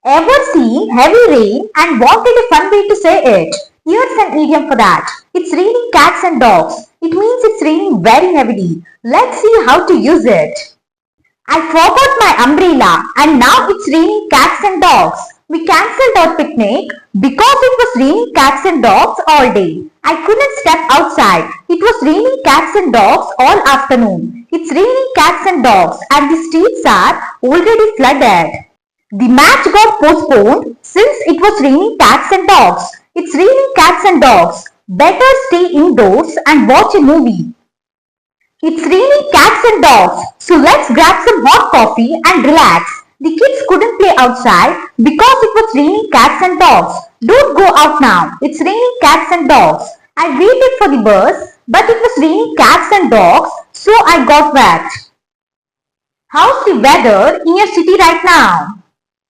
Ever seen heavy rain and wanted a fun way to say it? Here's an idiom for that. It's raining cats and dogs. It means it's raining very heavily. Let's see how to use it. I forgot my umbrella and now it's raining cats and dogs. We cancelled our picnic because it was raining cats and dogs all day. I couldn't step outside. It was raining cats and dogs all afternoon. It's raining cats and dogs and the streets are already flooded. The match got postponed since it was raining cats and dogs. It's raining cats and dogs. Better stay indoors and watch a movie. It's raining cats and dogs, so let's grab some hot coffee and relax. The kids couldn't play outside because it was raining cats and dogs. Don't go out now. It's raining cats and dogs. I waited for the bus, but it was raining cats and dogs, so I got wet. How's the weather in your city right now?